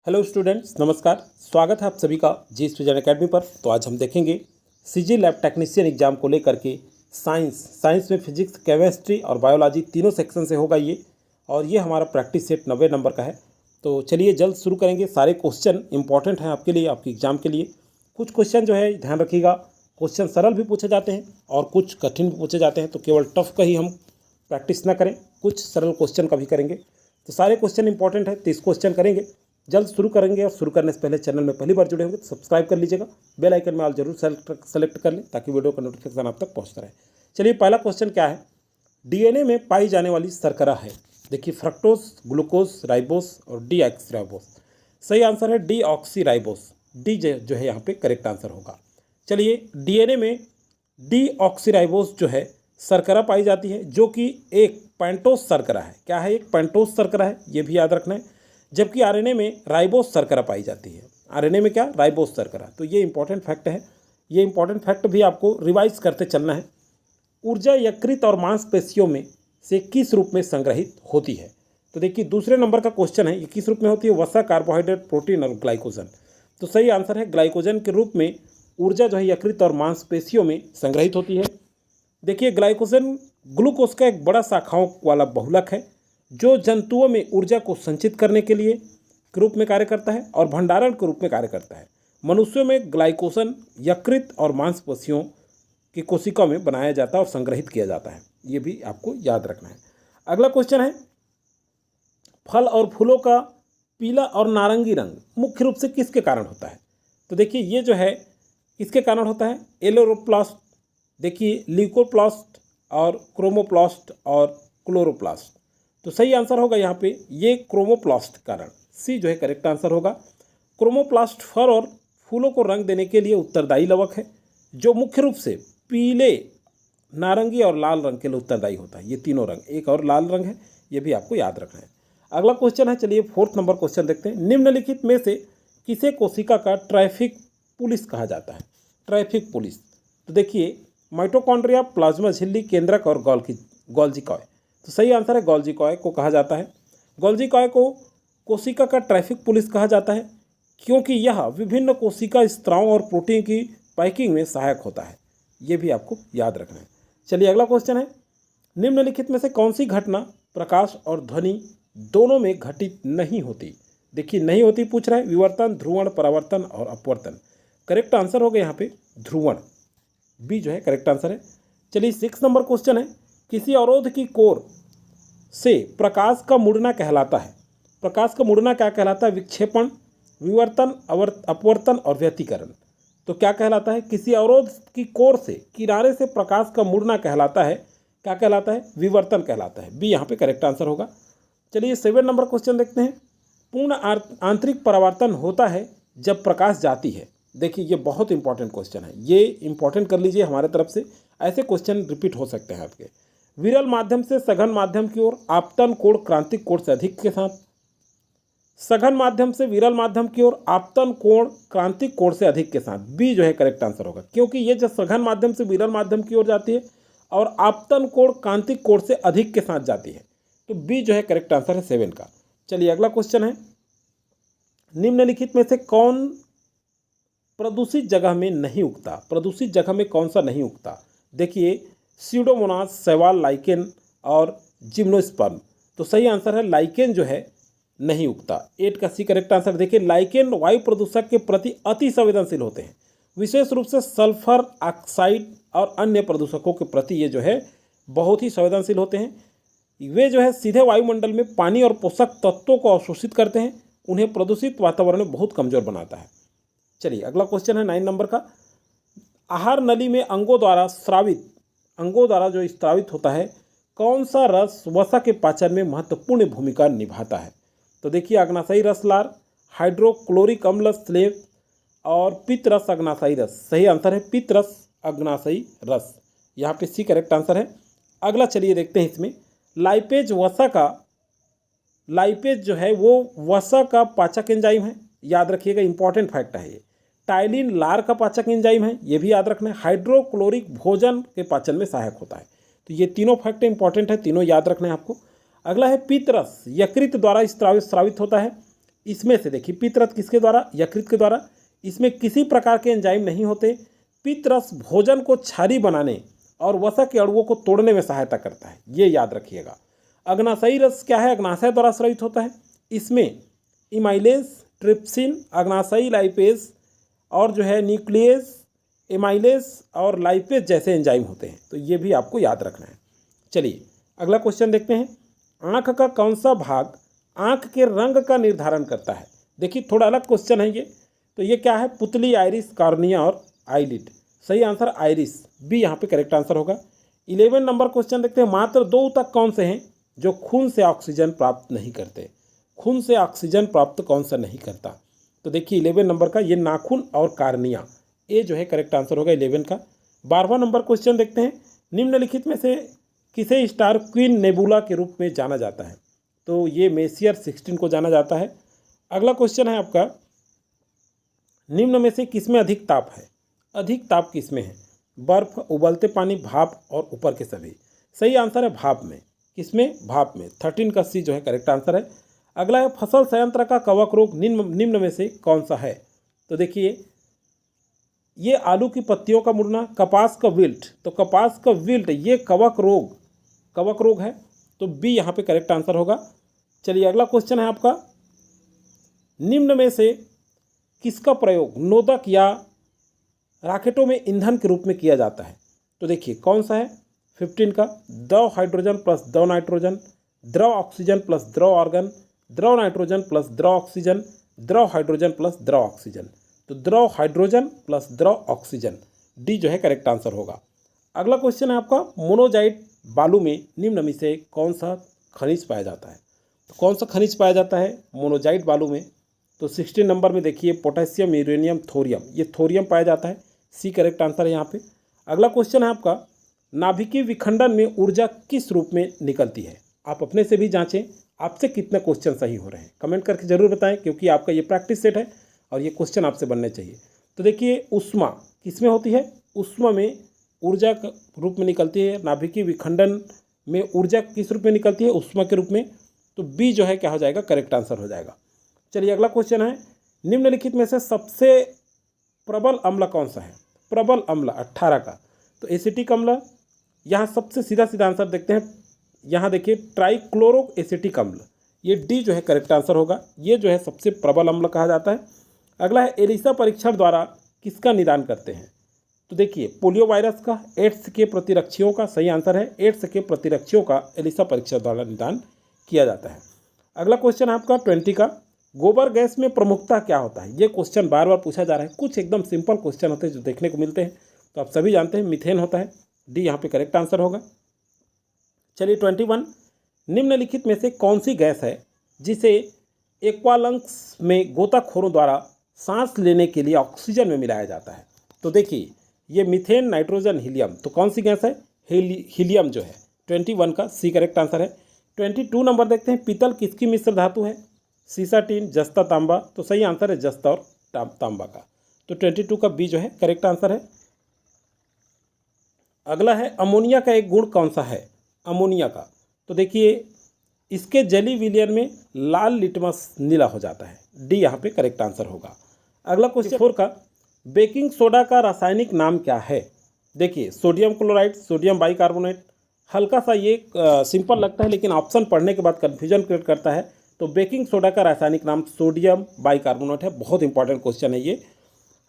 Hello students, नमस्कार। स्वागत है आप सभी का जी स्विजन अकेडमी पर। तो आज हम देखेंगे सीजी लैब टेक्नीशियन एग्जाम को लेकर के साइंस में फिजिक्स, केमिस्ट्री और बायोलॉजी तीनों सेक्शन से होगा ये। और ये हमारा प्रैक्टिस सेट 90 नंबर का है। तो चलिए जल्द शुरू करेंगे। सारे क्वेश्चन इंपॉर्टेंट हैं आपके लिए, आपके एग्जाम के लिए। कुछ क्वेश्चन जो है ध्यान रखिएगा, क्वेश्चन सरल भी पूछे जाते हैं और कुछ कठिन भी पूछे जाते हैं। तो केवल टफ का ही हम प्रैक्टिस ना करें, कुछ सरल क्वेश्चन का भी करेंगे। तो सारे क्वेश्चन इंपॉर्टेंट है, 30 क्वेश्चन करेंगे। जल्द शुरू करेंगे और शुरू करने से पहले चैनल में पहली बार जुड़े होंगे तो सब्सक्राइब कर लीजिएगा। बेल आइकन में ऑल जरूर सेलेक्ट कर लें ताकि वीडियो का नोटिफिकेशन आप तक पहुंचता रहे। चलिए पहला क्वेश्चन क्या है, डीएनए में पाई जाने वाली शर्करा है। देखिए फ्रक्टोज, ग्लूकोज, राइबोस और डीऑक्सीराइबोस। सही आंसर है डीऑक्सीराइबोस। डी जो है यहाँ पे करेक्ट आंसर होगा। चलिए डीएनए में डीऑक्सीराइबोस जो है शर्करा पाई जाती है, जो कि एक पेंटोस शर्करा है। क्या है? एक पेंटोस शर्करा है, ये भी याद रखना है। जबकि आरएनए में राइबोस शर्करा पाई जाती है। आरएनए में क्या? राइबोस शर्करा। तो ये इंपॉर्टेंट फैक्ट है। ये इंपॉर्टेंट फैक्ट भी आपको रिवाइज करते चलना है। ऊर्जा यकृत और मांसपेशियों में से किस रूप में संग्रहित होती है? तो देखिए दूसरे नंबर का क्वेश्चन है, ये किस रूप में होती है? वसा, कार्बोहाइड्रेट, प्रोटीन और ग्लाइकोजन। तो सही आंसर है ग्लाइकोजन के रूप में ऊर्जा जो है यकृत और मांसपेशियों में संग्रहित होती है। देखिए ग्लाइकोजन ग्लूकोज का एक बड़ा शाखाओं वाला बहुलक है, जो जंतुओं में ऊर्जा को संचित करने के लिए के रूप में कार्य करता है और भंडारण के रूप में कार्य करता है। मनुष्यों में ग्लाइकोजन यकृत और मांसपेशियों की कोशिकाओं में बनाया जाता है और संग्रहित किया जाता है। ये भी आपको याद रखना है। अगला क्वेश्चन है, फल और फूलों का पीला और नारंगी रंग मुख्य रूप से किसके कारण होता है? तो देखिए ये जो है किसके कारण होता है? एलोरोप्लास्ट, देखिए ल्यूकोप्लास्ट और क्रोमोप्लास्ट और क्लोरोप्लास्ट। तो सही आंसर होगा यहाँ पे ये क्रोमोप्लास्ट कारण। सी जो है करेक्ट आंसर होगा। क्रोमोप्लास्ट फल और फूलों को रंग देने के लिए उत्तरदायी लवक है, जो मुख्य रूप से पीले, नारंगी और लाल रंग के लिए उत्तरदायी होता है। ये तीनों रंग, एक और लाल रंग है, ये भी आपको याद रखना है। अगला क्वेश्चन है, चलिए 4th नंबर क्वेश्चन देखते हैं। निम्नलिखित में से किसे कोशिका का ट्रैफिक पुलिस कहा जाता है? Traffic police. तो देखिए माइटोकॉन्ड्रिया, प्लाज्मा झिल्ली, केंद्रक और गोल्जी कॉय। तो सही आंसर है गोल्जी कॉय को कहा जाता है। गोल्जी कॉय को कोशिका का ट्रैफिक पुलिस कहा जाता है, क्योंकि यह विभिन्न कोशिका स्त्रावों और प्रोटीन की पैकिंग में सहायक होता है। ये भी आपको याद रखना है। चलिए अगला क्वेश्चन है, निम्नलिखित में से कौन सी घटना प्रकाश और ध्वनि दोनों में घटित नहीं होती? देखिए नहीं होती पूछ रहा है। विवर्तन, ध्रुवण, परावर्तन और अपवर्तन। करेक्ट आंसर होगा यहाँ पे ध्रुवण। बी जो है करेक्ट आंसर है। चलिए 6 नंबर क्वेश्चन है, किसी अवरोध की कोर से प्रकाश का मुड़ना कहलाता है? प्रकाश का मुड़ना क्या कहलाता है? विक्षेपण, विवर्तन, अपवर्तन और व्यतिकरण। तो क्या कहलाता है? किसी अवरोध की कोर से, किनारे से प्रकाश का मुड़ना कहलाता है, क्या कहलाता है? विवर्तन कहलाता है। बी यहाँ पे करेक्ट आंसर होगा। चलिए 7 नंबर क्वेश्चन देखते हैं। पूर्ण आंतरिक परावर्तन होता है जब प्रकाश जाती है। देखिए ये बहुत इंपॉर्टेंट क्वेश्चन है, ये इंपॉर्टेंट कर लीजिए हमारे तरफ से। ऐसे क्वेश्चन रिपीट हो सकते हैं आपके। विरल माध्यम से सघन माध्यम की ओर आपतन कोण क्रांतिक कोण से अधिक के साथ। सघन माध्यम से विरल माध्यम की ओर आपतन कोण क्रांतिक कोण से अधिक के साथ। बी जो है करेक्ट आंसर होगा, क्योंकि ये जब सघन माध्यम से विरल माध्यम की ओर जाती है और आपतन कोण क्रांतिक कोण से अधिक के साथ जाती है। तो बी जो है करेक्ट आंसर है 7 का। चलिए अगला क्वेश्चन है, निम्नलिखित में से कौन प्रदूषित जगह में नहीं उगता? प्रदूषित जगह में कौन सा नहीं उगता? देखिए स्यूडोमोनास, शैवाल, लाइकेन और जिम्नोस्पर्म। तो सही आंसर है लाइकेन जो है नहीं उगता। 8 का सी करेक्ट आंसर। देखिए लाइकेन वायु प्रदूषक के प्रति अति संवेदनशील होते हैं, विशेष रूप से सल्फर ऑक्साइड और अन्य प्रदूषकों के प्रति ये जो है बहुत ही संवेदनशील होते हैं। वे जो है सीधे वायुमंडल में पानी और पोषक तत्वों को अवशोषित करते हैं, उन्हें प्रदूषित वातावरण में बहुत कमजोर बनाता है। चलिए अगला क्वेश्चन है 9 नंबर का। आहार नली में अंगों द्वारा जो स्रावित होता है, कौन सा रस वसा के पाचन में महत्वपूर्ण भूमिका निभाता है? तो देखिए अग्नाशयी रस लार, हाइड्रोक्लोरिक अम्ल स्लेव और पित्त रस अग्नाशयी रस। सही आंसर है पित्त रस अग्नाशयी रस। यहाँ पे सी करेक्ट आंसर है। अगला चलिए देखते हैं इसमें, लाइपेज जो है वो वसा का पाचक एंजाइम है। याद रखिएगा, इंपॉर्टेंट फैक्ट है ये। टाइलिन लार का पाचक एंजाइम है, ये भी याद रखना है। हाइड्रोक्लोरिक भोजन के पाचन में सहायक होता है। तो ये तीनों फैक्ट इंपॉर्टेंट है, तीनों याद रखना है आपको। अगला है पित्त रस, यकृत द्वारा स्रावित होता है। इसमें से देखिए पित्तरस किसके द्वारा, यकृत के द्वारा। इसमें किसी प्रकार के एंजाइम नहीं होते। पित्तरस भोजन को क्षारीय बनाने और वसा के अणुओं को तोड़ने में सहायता करता है, ये याद रखिएगा। अग्नाशयी रस क्या है, अग्नाशय द्वारा स्रावित होता है। इसमें इमाइलेज, ट्रिप्सिन, अग्नाशयी लाइपेज और जो है न्यूक्लियस, एमाइलेज और लाइपेज जैसे एंजाइम होते हैं, तो ये भी आपको याद रखना है। चलिए अगला क्वेश्चन देखते हैं। आँख का कौन सा भाग आँख के रंग का निर्धारण करता है। देखिए थोड़ा अलग क्वेश्चन है ये, तो ये क्या है, पुतली, आइरिस, कॉर्निया और आईलिड। सही आंसर आइरिस, बी यहाँ पे करेक्ट आंसर होगा। 11 नंबर क्वेश्चन देखते हैं। मात्र 2 ऊतक कौन से हैं जो खून से ऑक्सीजन प्राप्त नहीं करते। खून से ऑक्सीजन प्राप्त कौन सा नहीं करता, तो देखिए 11 नंबर का ये नाखून और कार्निया, ये जो है करेक्ट आंसर होगा 11 का। 12वां नंबर क्वेश्चन देखते हैं। निम्नलिखित में से किसे स्टार क्वीन नेबुला के रूप में जाना जाता है, तो ये मेसियर 16 को जाना जाता है। अगला क्वेश्चन है आपका, निम्न में से किसमें अधिक ताप है। अधिक ताप किसमें है, बर्फ, उबलते पानी, भाप और ऊपर के सभी। सही आंसर है भाप में। किसमें, भाप में। 13 का सी जो है करेक्ट आंसर है। अगला है फसल संयंत्र का कवक रोग निम्न में से कौन सा है, तो देखिए ये आलू की पत्तियों का मुड़ना, कपास का विल्ट, तो कपास का विल्ट ये कवक रोग है, तो बी यहाँ पे करेक्ट आंसर होगा। चलिए अगला क्वेश्चन है आपका, निम्न में से किसका प्रयोग नोदक या रॉकेटों में ईंधन के रूप में किया जाता है, तो देखिए कौन सा है। 15 का, द्रव हाइड्रोजन प्लस द्रव नाइट्रोजन, द्रव ऑक्सीजन प्लस द्रव आर्गन, द्रव नाइट्रोजन प्लस द्रव ऑक्सीजन, द्रव हाइड्रोजन प्लस द्रव ऑक्सीजन, तो द्रव हाइड्रोजन प्लस द्रव ऑक्सीजन, डी जो है करेक्ट आंसर होगा। अगला क्वेश्चन है आपका, मोनोजाइट बालू में निम्न में से कौन सा खनिज पाया जाता है, तो कौन सा खनिज पाया जाता है मोनोजाइट बालू में, तो 16 नंबर में देखिए पोटेशियम, यूरेनियम, थोरियम, ये थोरियम पाया जाता है, सी करेक्ट आंसर है यहाँ पे। अगला क्वेश्चन है आपका, नाभिकीय विखंडन में ऊर्जा किस रूप में निकलती है। आप अपने से भी जांचें आपसे कितने क्वेश्चन सही हो रहे हैं, कमेंट करके जरूर बताएं, क्योंकि आपका ये प्रैक्टिस सेट है और ये क्वेश्चन आपसे बनने चाहिए। तो देखिए उष्मा किसमें होती है, उष्मा में ऊर्जा के रूप में निकलती है। नाभिकीय विखंडन में ऊर्जा किस रूप में निकलती है, उष्मा के रूप में, तो बी जो है क्या हो जाएगा, करेक्ट आंसर हो जाएगा। चलिए अगला क्वेश्चन है, निम्नलिखित में से सबसे प्रबल अम्ल कौन सा है। प्रबल अम्ल 18 का, तो एसिटिक अम्ल। यहाँ सबसे सीधा आंसर देखते हैं, यहाँ देखिए ट्राइक्लोरो एसिटिक अम्ल, ये डी जो है करेक्ट आंसर होगा। ये जो है सबसे प्रबल अम्ल कहा जाता है। अगला है, एलिसा परीक्षण द्वारा किसका निदान करते हैं, तो देखिए पोलियो वायरस का, एड्स के प्रतिरक्षियों का। सही आंसर है, एड्स के प्रतिरक्षियों का एलिसा परीक्षण द्वारा निदान किया जाता है। अगला क्वेश्चन आपका 20 का, गोबर गैस में प्रमुखता क्या होता है। ये क्वेश्चन बार बार पूछा जा रहा है, कुछ एकदम सिंपल क्वेश्चन होते हैं जो देखने को मिलते हैं, तो आप सभी जानते हैं मीथेन होता है, डी यहाँ पे करेक्ट आंसर होगा। चलिए 21, निम्नलिखित में से कौन सी गैस है जिसे एक्वालंग्स में गोताखोरों द्वारा सांस लेने के लिए ऑक्सीजन में मिलाया जाता है, तो देखिए ये मीथेन, नाइट्रोजन, हीलियम, तो कौन सी गैस है, हीलियम जो है। 21 का सी करेक्ट आंसर है। 22 नंबर देखते हैं, पीतल किसकी मिश्र धातु है, सीसा, टीन, जस्ता, तांबा, तो सही आंसर है जस्ता और तांबा का, तो 22 का बी जो है करेक्ट आंसर है। अगला है, अमोनिया का एक गुण कौन सा है, अमोनिया का, तो देखिए इसके जली विलयन में लाल लिटमस नीला हो जाता है, डी यहाँ पे करेक्ट आंसर होगा। अगला क्वेश्चन 4 का, बेकिंग सोडा का रासायनिक नाम क्या है। देखिए सोडियम क्लोराइड, सोडियम बाइकार्बोनेट, हल्का सा ये सिंपल लगता है लेकिन ऑप्शन पढ़ने के बाद कन्फ्यूजन क्रिएट करता है, तो बेकिंग सोडा का रासायनिक नाम सोडियम बाइकार्बोनेट है। बहुत इंपॉर्टेंट क्वेश्चन है ये,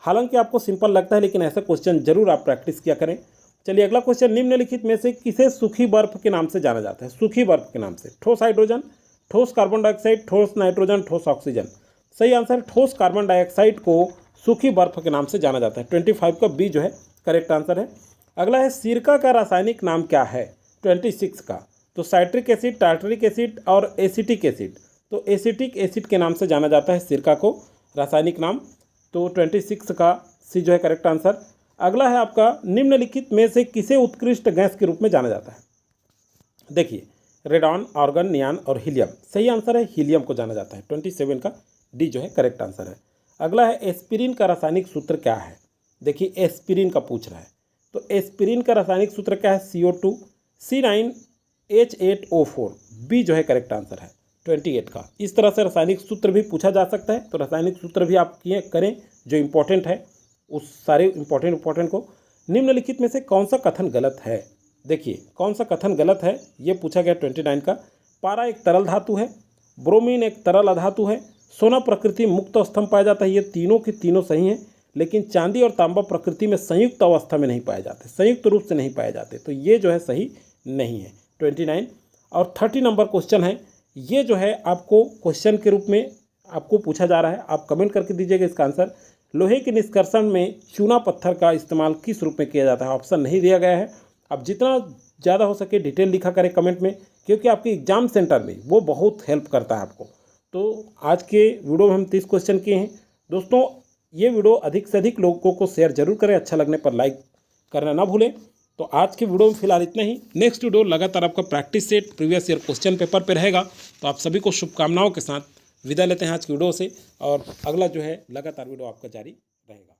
हालांकि आपको सिंपल लगता है लेकिन ऐसा क्वेश्चन जरूर आप प्रैक्टिस किया करें। चलिए अगला क्वेश्चन, निम्नलिखित में से किसे सूखी बर्फ के नाम से जाना जाता है, सूखी बर्फ के नाम से, ठोस हाइड्रोजन, ठोस कार्बन डाइऑक्साइड, ठोस नाइट्रोजन, ठोस ऑक्सीजन। सही आंसर, ठोस कार्बन डाइऑक्साइड को सूखी बर्फ के नाम से जाना जाता है। 25 का बी जो है करेक्ट आंसर है। अगला है, सिरका का रासायनिक नाम क्या है, 26 का, तो साइट्रिक एसिड, टार्टरिक एसिड और एसिटिक एसिड, तो एसिटिक एसिड के नाम से जाना जाता है सिरका को, रासायनिक नाम, तो 26 का सी जो है करेक्ट आंसर। अगला है आपका, निम्नलिखित में से किसे उत्कृष्ट गैस के रूप में जाना जाता है। देखिए रेडॉन, आर्गन, नियान और हीलियम। सही आंसर है हीलियम को जाना जाता है, 27 का डी जो है करेक्ट आंसर है। अगला है, एस्पिरिन का रासायनिक सूत्र क्या है। देखिए एस्पिरिन का पूछ रहा है, तो एस्पिरिन का रासायनिक सूत्र क्या है, CO2 C9H8O4, बी जो है करेक्ट आंसर है, 28 का। इस तरह से रासायनिक सूत्र भी पूछा जा सकता है, तो रासायनिक सूत्र भी आप करें जो इम्पोर्टेंट है, उस सारे इम्पोर्टेंट को। निम्नलिखित में से कौन सा कथन गलत है? देखिए कौन सा कथन गलत है, ये पूछा गया 29 का। पारा एक तरल धातु है, ब्रोमीन एक तरल अधातु है, सोना प्रकृति में मुक्त अवस्था में पाया जाता है, ये तीनों की तीनों सही हैं। लेकिन चांदी और तांबा प्रकृति में संयुक्त अवस्था में नहीं पाए जाते, संयुक्त रूप से नहीं पाए जाते, तो ये जो है सही नहीं है 29। और 30 नंबर क्वेश्चन है, ये जो है आपको क्वेश्चन के रूप में आपको पूछा जा रहा है, आप कमेंट करके दीजिएगा इसका आंसर। लोहे के निष्कर्षण में चूना पत्थर का इस्तेमाल किस रूप में किया जाता है? ऑप्शन नहीं दिया गया है। आप जितना ज़्यादा हो सके डिटेल लिखा करें कमेंट में, क्योंकि आपके एग्जाम सेंटर में वो बहुत हेल्प करता है आपको। तो आज के वीडियो में हम 30 क्वेश्चन किए हैं। दोस्तों ये वीडियो अधिक से अधिक लोगों को शेयर जरूर करें, अच्छा लगने पर लाइक करना ना भूलें। तो आज के वीडियो में फिलहाल इतना ही। नेक्स्ट वीडियो लगातार आपका practice set previous year question paper पर रहेगा। तो आप सभी को शुभकामनाओं के साथ विदा लेते हैं आज की वीडियो से, और अगला जो है लगातार वीडियो आपका जारी रहेगा।